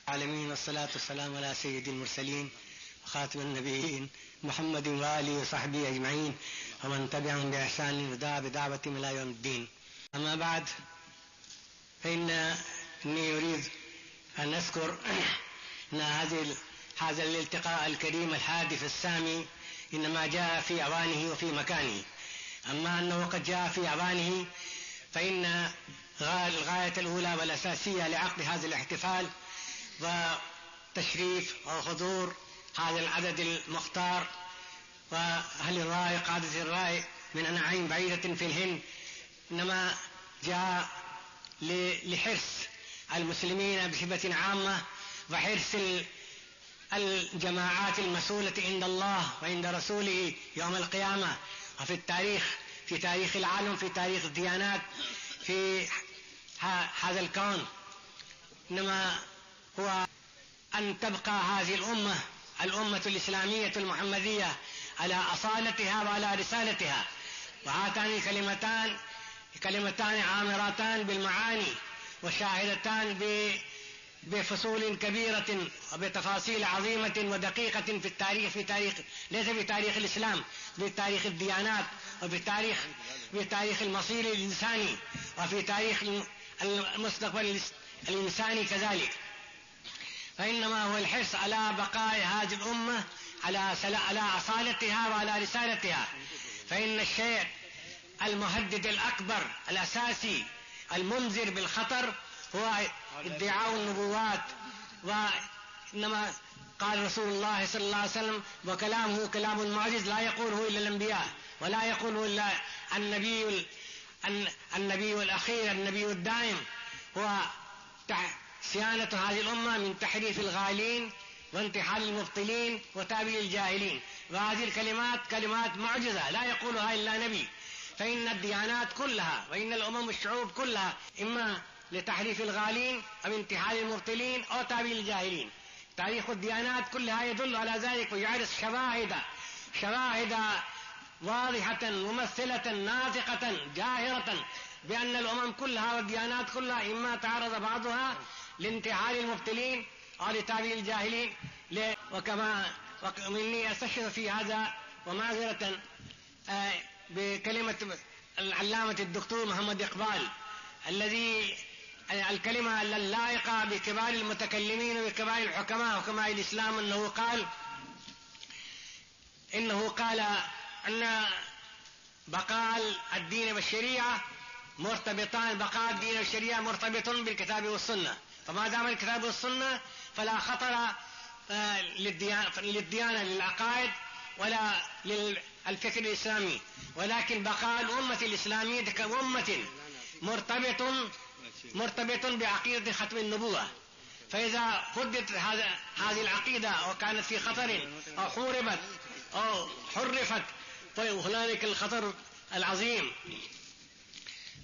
العالمين، والصلاة والسلام على سيد المرسلين وخاتم النبيين محمد وآله وصحبه أجمعين ومن تبعهم بإحسان ودعا بدعوتهم إلى يوم الدين. أما بعد، فإني أريد أن أذكر أن هذا الالتقاء الكريم الحادث السامي إنما جاء في أوانه وفي مكانه. أما أنه قد جاء في أوانه فإن الغاية الأولى والأساسية لعقد هذا الاحتفال وتشريف وحضور هذا العدد المختار وأهل الرأي قادة الرأي من أنحاء بعيدة في الهند، إنما جاء لحرص المسلمين بصفة عامة وحرص الجماعات المسؤولة عند الله وعند رسوله يوم القيامة وفي التاريخ، في تاريخ العالم، في تاريخ الديانات في هذا الكون، إنما هو أن تبقى هذه الأمة الإسلامية المحمدية على أصالتها وعلى رسالتها. وهاتان كلمتان عامرتان بالمعاني وشاهدتان بفصول كبيرة وبتفاصيل عظيمة ودقيقة في التاريخ ليس في تاريخ الإسلام، في تاريخ الديانات وفي تاريخ المصير الإنساني وفي تاريخ المستقبل الإنساني كذلك. فإنما هو الحرص على بقاء هذه الأمة على أصالتها وعلى رسالتها. فإن الشيء المهدد الأكبر الأساسي المنذر بالخطر هو ادعاء النبوات. وإنما قال رسول الله صلى الله عليه وسلم: وكلامه كلام معجز لا يقوله إلا الأنبياء ولا يقوله إلا النبي الأخير، النبي الدائم. هو صيانة هذه الأمة من تحريف الغالين وانتحال المبطلين وتأويل الجاهلين. وهذه الكلمات كلمات معجزة لا يقولها إلا نبي. فإن الديانات كلها وإن الأمم والشعوب كلها إما لتحريف الغالين أو انتحال المبطلين أو تأويل الجاهلين. تاريخ الديانات كلها يدل على ذلك ويعرض شواهد واضحة ممثلة ناطقة جاهرة بأن الأمم كلها والديانات كلها إما تعرض بعضها لانتحال المبطلين أو لتأويل الجاهلين. ومني أستشهد في هذا ومعذرة بكلمة العلامة الدكتور محمد إقبال، الكلمة اللائقة بكبار المتكلمين وبكبار الحكماء وحكماء الإسلام، إنه قال أن بقاء الدين والشريعة بقاء الدين والشريعة مرتبط بالكتاب والسنة. فما دام الكتاب والسنة فلا خطر للديانة للعقائد ولا للفكر الإسلامي، ولكن بقاء الأمة الإسلامية كأمة مرتبط بعقيدة ختم النبوة. فإذا فدت هذه العقيدة وكانت في خطر أو حوربت أو حرفت فهنالك الخطر العظيم.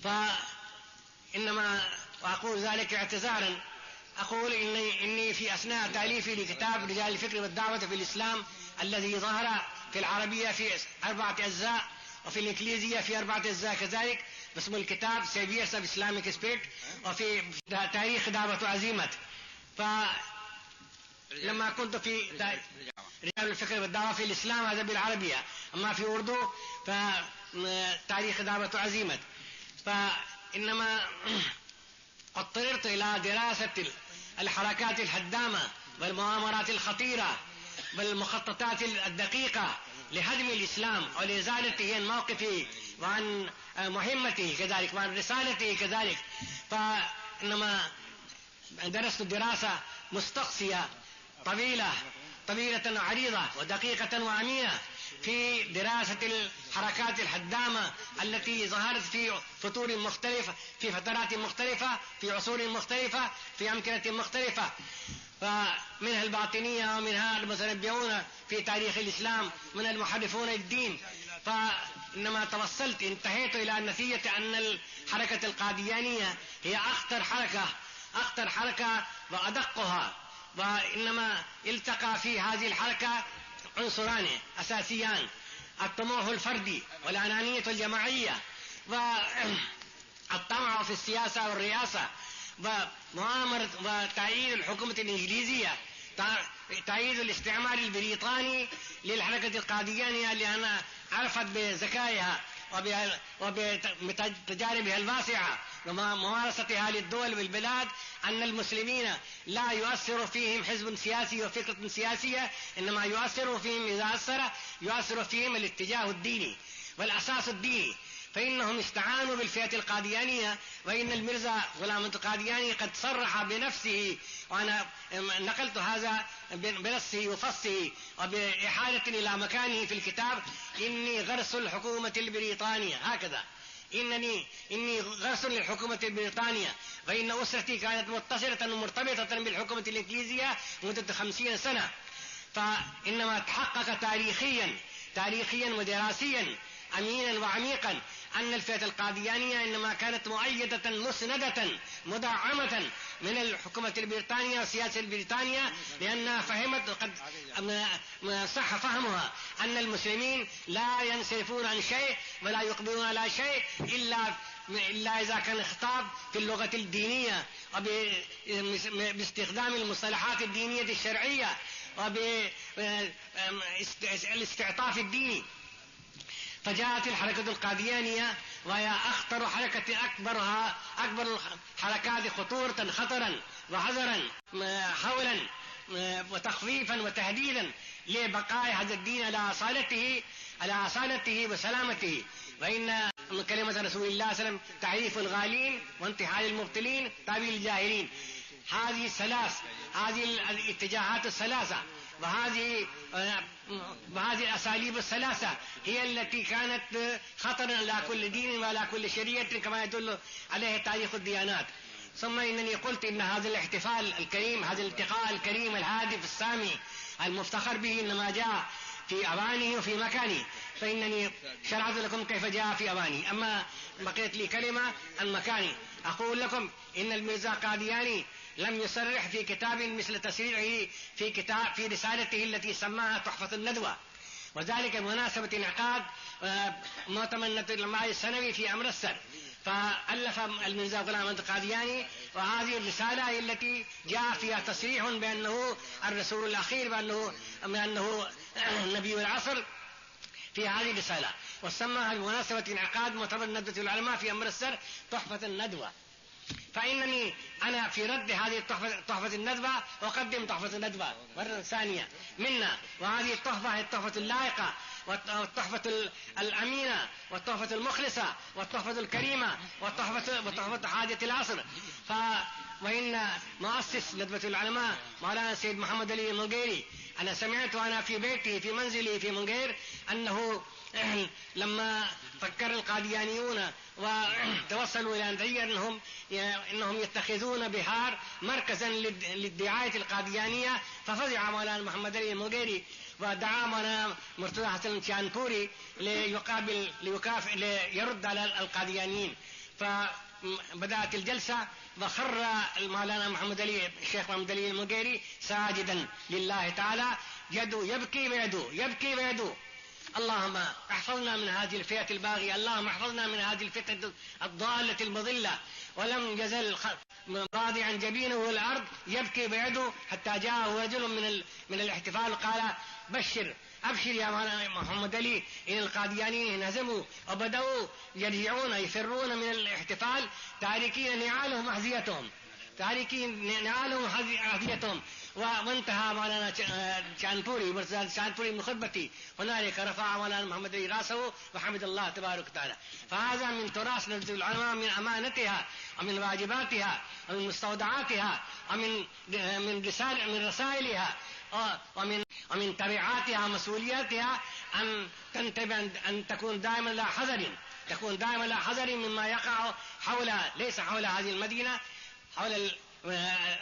فإنما وأقول ذلك اعتذارا، أقول إني في أثناء تأليفي لكتاب رجال الفكر والدعوة في الإسلام الذي ظهر في العربية في 4 أجزاء وفي الإنجليزية في 4 أجزاء كذلك، اسم الكتاب Saviors of Islamic Spirit، وفي تاريخ دعوة عزيمة. فلما كنت في رجال الفكر والدعوة في الإسلام هذا بالعربية، أما في أردو فتاريخ دعوة عزيمة. فإنما اضطررت إلى دراسة الحركات الهدامة والمؤامرات الخطيرة والمخططات الدقيقة لهدم الإسلام ولإزالته عن موقفه وعن مهمته كذلك وعن رسالته كذلك. فإنما درست دراسة مستقصية طويلة عريضة ودقيقة وعميقة في دراسة الحركات الهدامة التي ظهرت في فطور مختلفة في فترات مختلفة في عصور مختلفة في أمكنة مختلفة، فمنها الباطنية ومنها المتنبئون في تاريخ الإسلام من المحرفون الدين. فإنما انتهيت إلى النتيجة أن الحركة القاديانية هي أخطر حركة وأدقها. وإنما التقى في هذه الحركة عنصران أساسيان: الطموح الفردي والأنانية الجماعية والطمع في السياسة والرئاسة ومؤامرة وتأييد الحكومة الإنجليزية، تأييد الاستعمار البريطاني للحركة القاديانية، لأنها عرفت بذكائها وبتجاربها الواسعة وممارستها للدول والبلاد أن المسلمين لا يؤثر فيهم حزب سياسي وفكرة سياسية، إنما يؤثر فيهم إذا يؤثر فيهم الاتجاه الديني والأساس الديني. فإنهم استعانوا بالفئة القاديانية، وإن الميرزا غلام القادياني قد صرح بنفسه، وأنا نقلت هذا بنصه وفصه وبإحالة إلى مكانه في الكتاب: إني غرس الحكومة البريطانية، هكذا إني غرس للحكومة البريطانية، وإن أسرتي كانت متصلة ومرتبطة بالحكومة الإنجليزية مدة 50 سنة. فإنما تحقق تاريخيا ودراسيا أمينا وعميقا أن الفئة القاديانية إنما كانت مؤيدة مسندة مدعمة من الحكومة البريطانية والسياسة البريطانية، لأنها فهمت وقد صح فهمها أن المسلمين لا ينصرفون عن شيء ولا يقبلون على شيء إلا إذا كان الخطاب في اللغة الدينية وباستخدام المصطلحات الدينية الشرعية وبالاستعطاف الديني. فجاءت الحركة القاديانية وهي أخطر حركة، أكبر الحركات خطرا وحذرا حولا وتخفيفا وتهديدا لبقاء هذا الدين على أصالته وسلامته. وإن كلمة رسول الله صلى الله عليه وسلم تعريف الغالين وانتحال المبطلين تأويل الجاهلين. هذه الاتجاهات الثلاثة وهذه الأساليب الثلاثة هي التي كانت خطرا على كل دين وعلى كل شريعة كما يدل عليه تاريخ الديانات. ثم إنني قلت إن هذا الاحتفال الكريم، هذا الالتقاء الكريم الهادف السامي المفتخر به، إنما جاء في أوانه وفي مكانه، فإنني شرعت لكم كيف جاء في أوانه. أما بقيت لي كلمة عن مكاني، أقول لكم إن الميرزا قادياني لم يصرح في كتاب مثل تسريعه في رسالته التي سماها تحفة الندوة، وذلك بمناسبة انعقاد مؤتمر العلماء السنوي في أمرتسر. فألف الميرزا غلام القادياني، وهذه الرسالة هي التي جاء فيها تصريح بأنه الرسول الأخير، بأنه نبي العصر في هذه الرسالة، وسماها بمناسبة انعقاد مؤتمر ندوة العلماء في أمرتسر تحفة الندوة. فإنني أنا في رد هذه تحفة الندوة أقدم تحفة الندوة مرة ثانية منا، وهذه التحفة هي التحفة اللائقة والتحفة الأمينة والتحفة المخلصة والتحفة الكريمة والتحفة حاجة العصر. وإن مؤسس ندوة العلماء مولانا سيد محمد علي المنقيري، أنا سمعت وأنا في بيتي في منزلي في منقير أنه لما فكر القاديانيون وتوصلوا إلى نتيجة إنهم يتخذون بهار مركزا للدعاية القاديانية، ففزع مولانا محمد علي المنقيري ودعا مولانا مرتضى حسن الشانبوري ليرد على القاديانيين. فبدأت الجلسة وخر مولانا الشيخ محمد علي المنقيري ساجدا لله تعالى، يبكي ويدعو: اللهم احفظنا من هذه الفئة الباغية، اللهم احفظنا من هذه الفتنة الضالة المضلة. ولم يزل راضعا جبينه الأرض يبكي ويدعو حتى جاءه رجل من الاحتفال وقال: أبشر يا محمد علي، إن القاديانيين انهزموا وبدأوا يفرون من الاحتفال تاركين نعالهم أحذيتهم. وانتهى مولانا شانبوري من خطبتي، هنالك رفع مولانا محمد علي راسه وحمد الله تبارك وتعالى. فهذا من تراث ندوة العلماء، من أمانتها ومن واجباتها ومن مستودعاتها ومن رسائلها ومن تبعاتها ومسؤولياتها أن تنتبه، أن تكون دائما لا حذر مما يقع ليس حول هذه المدينة، حول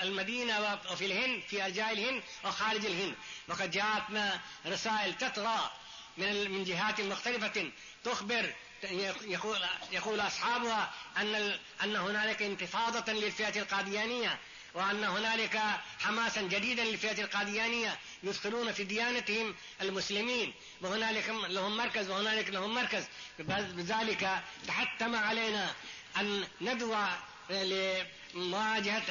المدينة وفي الهند، في أرجاء الهند وخارج الهند. وقد جاءتنا رسائل تطغى من جهات مختلفة تخبر، يقول أصحابها أن هنالك انتفاضة للفئة القاديانية، وأن هنالك حماسا جديدا للفئة القاديانية يدخلون في ديانتهم المسلمين، وهنالك لهم مركز وهنالك لهم مركز. بذلك تحتم علينا أن ندعو لمواجهة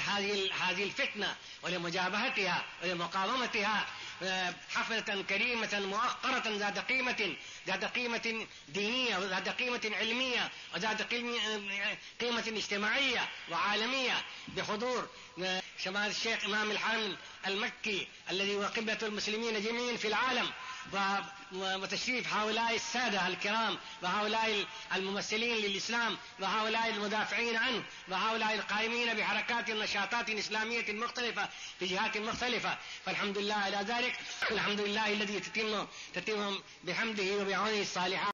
هذه الفتنة ولمجابهتها ولمقاومتها حفلة كريمة مؤقرة ذات قيمة دينية وذات قيمة علمية وذات قيمة اجتماعية وعالمية بحضور سماحة الشيخ إمام الحرم المكي الذي هو قبلة المسلمين جميعا في العالم، وتشريف هؤلاء السادة الكرام وهؤلاء الممثلين للإسلام وهؤلاء المدافعين عنه وهؤلاء القائمين بحركات ونشاطات إسلامية مختلفة في جهات مختلفة. فالحمد لله على ذلك، الحمد لله الذي تتم بحمده وبعونه الصالحات.